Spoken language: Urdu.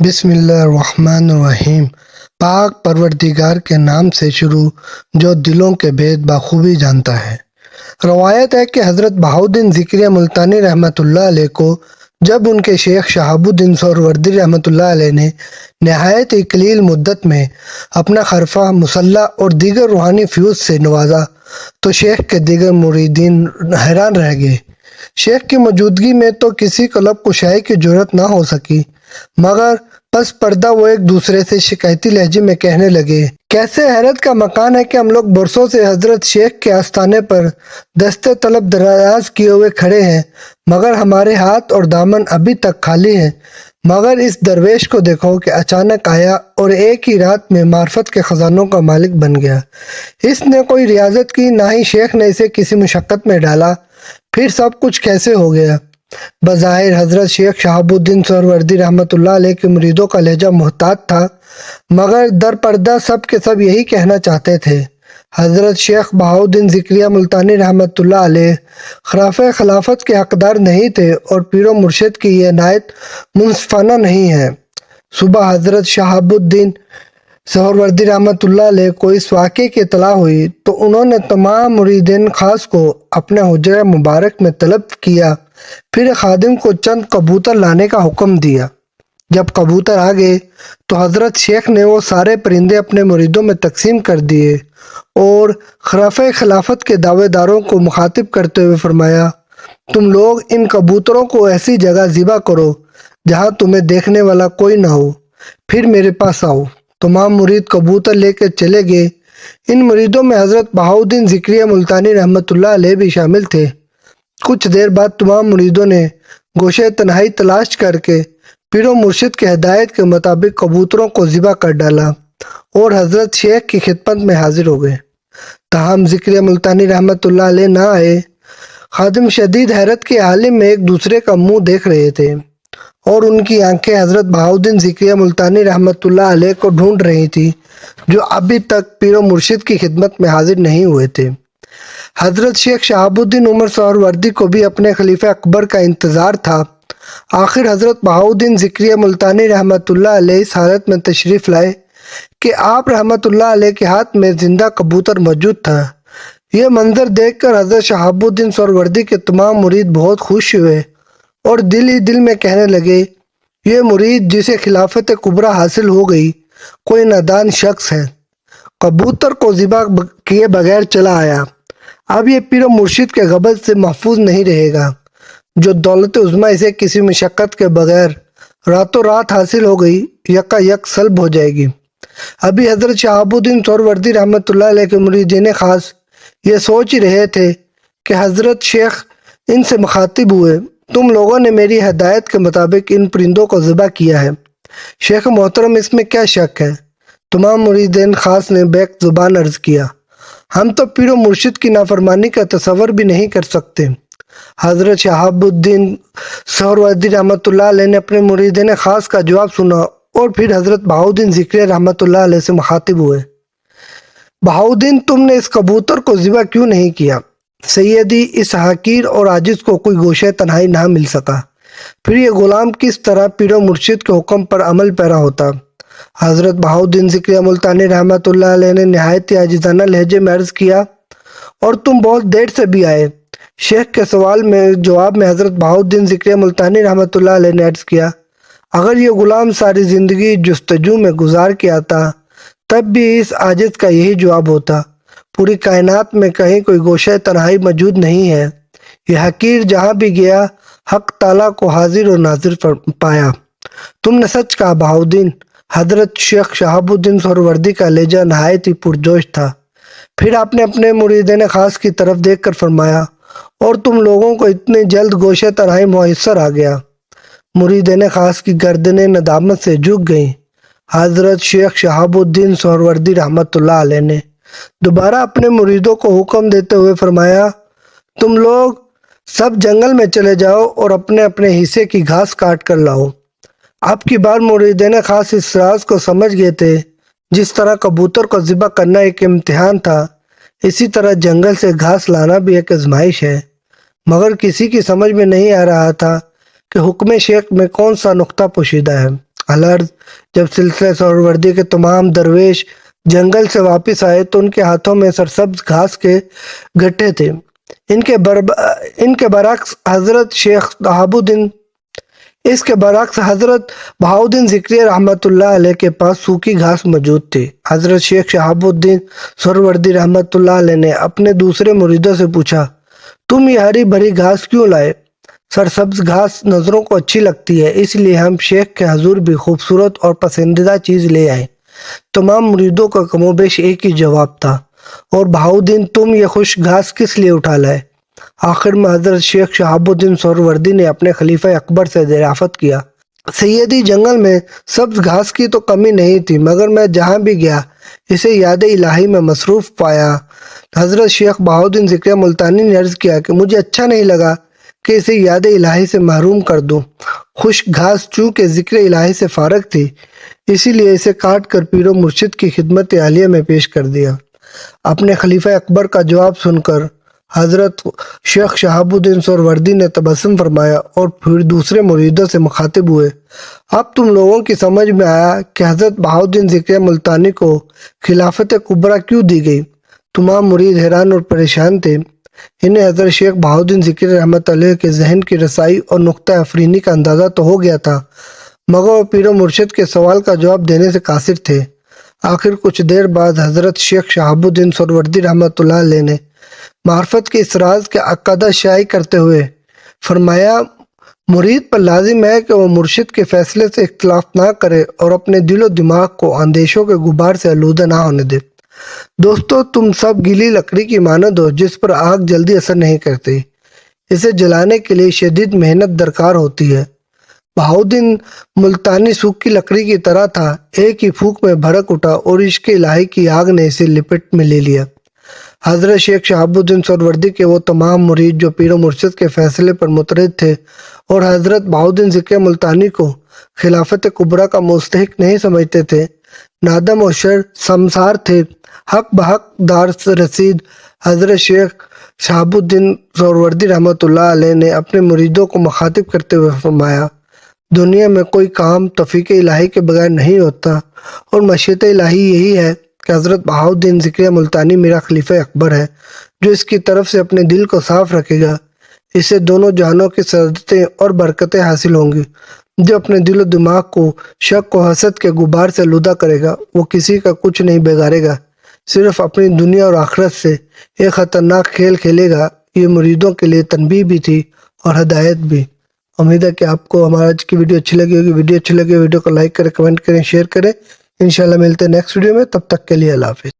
بسم اللہ الرحمن الرحیم۔ پاک پروردگار کے نام سے شروع جو دلوں کے بھید بخوبی جانتا ہے۔ روایت ہے کہ حضرت بہاؤالدین ذکریہ ملتانی رحمۃ اللہ علیہ کو جب ان کے شیخ شہاب الدین سہروردی رحمۃ اللہ علیہ نے نہایت ہی قلیل مدت میں اپنا خرفہ، مسلح اور دیگر روحانی فیوز سے نوازا تو شیخ کے دیگر مریدین حیران رہ گئے۔ شیخ کی موجودگی میں تو کسی کو لب کشائی کی جرت نہ ہو سکی، مگر پس پردہ وہ ایک دوسرے سے شکایتی لہجے میں کہنے لگے، کیسے حیرت کا مکان ہے کہ ہم لوگ برسوں سے حضرت شیخ کے آستانے پر دستے طلب دراز کیے ہوئے کھڑے ہیں، مگر ہمارے ہاتھ اور دامن ابھی تک خالی ہیں۔ مگر اس درویش کو دیکھو کہ اچانک آیا اور ایک ہی رات میں معرفت کے خزانوں کا مالک بن گیا۔ اس نے کوئی ریاضت کی، نہ ہی شیخ نے اسے کسی مشقت میں ڈالا، پھر سب کچھ کیسے ہو گیا؟ بظاہر حضرت شیخ شہاب الدین سہروردی رحمۃ اللہ علیہ کے مریدوں کا لہجہ محتاط تھا، مگر در پردہ سب کے سب یہی کہنا چاہتے تھے۔ حضرت شیخ بہاؤالدین ذکریہ ملتانی رحمۃ اللہ علیہ خرافہ خلافت کے حقدار نہیں تھے اور پیر و مرشد کی یہ عنایت منصفانہ نہیں ہے۔ صبح حضرت شہاب الدین سہروردی رحمۃ اللہ علیہ کو اس واقعے کی اطلاع ہوئی تو انہوں نے تمام مریدین خاص کو اپنے حجرہ مبارک میں طلب کیا، پھر خادم کو چند کبوتر لانے کا حکم دیا۔ جب کبوتر آ گئے تو حضرت شیخ نے وہ سارے پرندے اپنے مریدوں میں تقسیم کر دیے اور خرافہ خلافت کے دعوے داروں کو مخاطب کرتے ہوئے فرمایا، تم لوگ ان کبوتروں کو ایسی جگہ ذبح کرو جہاں تمہیں دیکھنے والا کوئی نہ ہو، پھر میرے پاس آؤ۔ تمام مرید کبوتر لے کے چلے گئے۔ ان مریدوں میں حضرت بہاؤالدین ذکریہ ملتانی رحمۃ اللہ علیہ بھی شامل تھے۔ کچھ دیر بعد تمام مریدوں نے گوشہ تنہائی تلاش کر کے پیر و مرشد کے ہدایت کے مطابق کبوتروں کو ذبح کر ڈالا اور حضرت شیخ کی خدمت میں حاضر ہو گئے۔ تاہم ذکریہ ملتانی رحمۃ اللہ علیہ نہ آئے۔ خادم شدید حیرت کے عالم میں ایک دوسرے کا منہ دیکھ رہے تھے اور ان کی آنکھیں حضرت بہاؤالدین ذکریہ ملتانی رحمۃ اللہ علیہ کو ڈھونڈ رہی تھی، جو ابھی تک پیر و مرشد کی خدمت میں حاضر نہیں ہوئے تھے۔ حضرت شیخ شہاب الدین عمر سہروردی کو بھی اپنے خلیفہ اکبر کا انتظار تھا۔ آخر حضرت بہاؤالدین ذکریہ ملتانی رحمۃ اللہ علیہ اس حالت میں تشریف لائے کہ آپ رحمۃ اللہ علیہ کے ہاتھ میں زندہ کبوتر موجود تھا۔ یہ منظر دیکھ کر حضرت شہاب الدین سہروردی کے تمام مرید بہت خوش ہوئے اور دل ہی دل میں کہنے لگے، یہ مرید جسے خلافت کبریٰ حاصل ہو گئی کوئی نادان شخص ہے، کبوتر کو ذبح کیے بغیر چلا آیا، اب یہ پیر و مرشد کے قبض سے محفوظ نہیں رہے گا۔ جو دولت عظمیٰ اسے کسی مشقت کے بغیر راتوں رات حاصل ہو گئی، یکا یک سلب ہو جائے گی۔ ابھی حضرت شہاب الدین سہروردی رحمۃ اللہ علیہ کے مریدین خاص یہ سوچ ہی رہے تھے کہ حضرت شیخ ان سے مخاطب ہوئے، تم لوگوں نے میری ہدایت کے مطابق ان پرندوں کو ذبح کیا ہے، شیخ محترم اس میں کیا شک ہے؟ تمام مریدین خاص نے بیک زبان عرض کیا، ہم تو پیر و مرشد کی نافرمانی کا تصور بھی نہیں کر سکتے۔ حضرت شہاب الدین سہروردی رحمۃ اللہ علیہ نے اپنے مریدین خاص کا جواب سنا اور پھر حضرت بہاؤالدین ذکریہ رحمۃ اللہ علیہ سے مخاطب ہوئے، بہاؤالدین تم نے اس کبوتر کو ذبح کیوں نہیں کیا؟ سیدی، اس حقیر اور عاجز کو کوئی گوشہ تنہائی نہ مل سکا، پھر یہ غلام کس طرح پیر و مرشد کے حکم پر عمل پیرا ہوتا؟ حضرت بہاؤالدین ذکریہ ملتانی رحمۃ اللہ علیہ نے نہایت ہی عاجزانہ لہجے میں عرض کیا، اور تم بہت دیر سے بھی آئے۔ شیخ کے سوال میں جواب میں حضرت بہاؤالدین ذکریہ ملتانی رحمۃ اللہ علیہ نے عرض کیا، اگر یہ غلام ساری زندگی جستجو میں گزار کے آتا تب بھی اس عاجز کا یہی جواب ہوتا، پوری کائنات میں کہیں کوئی گوشہ تنہائی موجود نہیں ہے، یہ حقیر جہاں بھی گیا حق تعالیٰ کو حاضر و ناظر پایا۔ تم نے سچ کہا بہاؤالدین۔ حضرت شیخ شہاب الدین سہروردی کا لہجہ نہایت ہی پرجوش تھا۔ پھر آپ نے اپنے مریدین خاص کی طرف دیکھ کر فرمایا، اور تم لوگوں کو اتنے جلد گوشہ تنہائی میسر آ گیا؟ مریدین خاص کی گردنیں ندامت سے جھک گئیں۔ حضرت شیخ شہاب الدین سہروردی رحمۃ اللہ علیہ نے دوبارہ اپنے مریدوں کو حکم دیتے ہوئے فرمایا، تم لوگ سب جنگل میں چلے جاؤ اور اپنے اپنے حصے کی گھاس کاٹ کر لاؤ۔ اب کی بار مریدین خاص اس راز کو سمجھ گئے تھے، جس طرح کبوتر کو ذبح کرنا ایک امتحان تھا، اسی طرح جنگل سے گھاس لانا بھی ایک آزمائش ہے، مگر کسی کی سمجھ میں نہیں آ رہا تھا کہ حکم شیخ میں کون سا نقطہ پوشیدہ ہے۔ العرض جب سلسلہ سہروردی کے تمام درویش جنگل سے واپس آئے تو ان کے ہاتھوں میں سرسبز گھاس کے گٹھے تھے۔ ان کے برعکس حضرت بہاؤالدین ذکری رحمۃ اللہ علیہ کے پاس سوکھی گھاس موجود تھی۔ حضرت شیخ شہاب الدین سہروردی رحمۃ اللہ علیہ نے اپنے دوسرے مریدوں سے پوچھا، تم یہ ہری بھری گھاس کیوں لائے؟ سرسبز گھاس نظروں کو اچھی لگتی ہے، اس لیے ہم شیخ کے حضور بھی خوبصورت اور پسندیدہ چیز لے آئے۔ تمام مریدوں کا کم و بیش ایک ہی جواب تھا، اور بہاؤالدین تم یہ خشک گھاس کس لیے اٹھا لائے؟ آخر میں حضرت شیخ شہاب الدین سہروردی نے اپنے خلیفہ اکبر سے دریافت کیا، سیدی جنگل میں سبز گھاس کی تو کمی نہیں تھی، مگر میں جہاں بھی گیا اسے یاد الہی میں مصروف پایا۔ حضرت شیخ بہاؤالدین ذکری ملتانی نے عرض کیا کہ مجھے اچھا نہیں لگا کہ اسے یاد الہی سے محروم کر دوں۔ خشک گھاس چونکہ ذکر الہی سے فارغ تھی، اسی لیے اسے کاٹ کر پیر و مرشد کی خدمت عالیہ میں پیش کر دیا۔ اپنے خلیفہ اکبر کا جواب سن کر حضرت شیخ شہاب الدین سہروردی نے تبسم فرمایا اور پھر دوسرے مریدوں سے مخاطب ہوئے، اب تم لوگوں کی سمجھ میں آیا کہ حضرت بہاؤالدین ذکری ملتانی کو خلافت کبریٰ کیوں دی گئی؟ تمام مرید حیران اور پریشان تھے۔ انہیں حضرت شیخ بہاؤالدین ذکری رحمۃ اللہ کے ذہن کی رسائی اور نقطہ افرینی کا اندازہ تو ہو گیا تھا، مگر وہ پیر و مرشد کے سوال کا جواب دینے سے قاصر تھے۔ آخر کچھ دیر بعد حضرت شیخ شہاب الدین سہروردی رحمۃ اللہ علیہ نے معرفت کے اس راز کے عقیدہ شائع کرتے ہوئے فرمایا، مرید پر لازم ہے کہ وہ مرشد کے فیصلے سے اختلاف نہ کرے اور اپنے دل و دماغ کو اندیشوں کے غبار سے آلودہ نہ ہونے دے۔ دوستو، تم سب گیلی لکڑی کی مانند ہو جس پر آگ جلدی اثر نہیں کرتی، اسے جلانے کے لیے شدید محنت درکار ہوتی ہے۔ بہاؤالدین ملتانی سوکھی لکڑی کی طرح تھا، ایک ہی پھونک میں بھڑک اٹھا اور عشق الہی کی آگ نے اسے لپٹ میں لے لیا۔ حضرت شیخ شہاب الدین سہروردی کے وہ تمام مرید جو پیر و مرشد کے فیصلے پر متحد تھے اور حضرت بہاؤالدین ذکری ملتانی کو خلافت کبریٰ کا مستحق نہیں سمجھتے تھے، نادم و شرمسار تھے۔ حق بحق دار رسید حضرت شیخ شہاب الدین سہروردی رحمۃ اللہ علیہ نے اپنے مریدوں کو مخاطب کرتے ہوئے فرمایا، دنیا میں کوئی کام توفیق الہی کے بغیر نہیں ہوتا، اور مشیت الہی یہی ہے کہ حضرت بہاؤالدین ذکری ملتانی میرا خلیفہ اکبر ہے۔ جو اس کی طرف سے اپنے دل کو صاف رکھے گا، اسے دونوں جہانوں کی سعادتیں اور برکتیں حاصل ہوں گی۔ جو اپنے دل و دماغ کو شک و حسد کے غبار سے آلودہ کرے گا، وہ کسی کا کچھ نہیں بگاڑے گا، صرف اپنی دنیا اور آخرت سے ایک خطرناک کھیل کھیلے گا۔ یہ مریدوں کے لیے تنبیہ بھی تھی اور ہدایت بھی۔ امید ہے کہ آپ کو ہمارا آج کی ویڈیو اچھی لگی ہوگی۔ ویڈیو اچھی لگی ویڈیو کو لائک کریں، کمنٹ کریں، شیئر کریں۔ انشاءاللہ ملتے ہیں نیکسٹ ویڈیو میں، تب تک کے لیے اللہ حافظ۔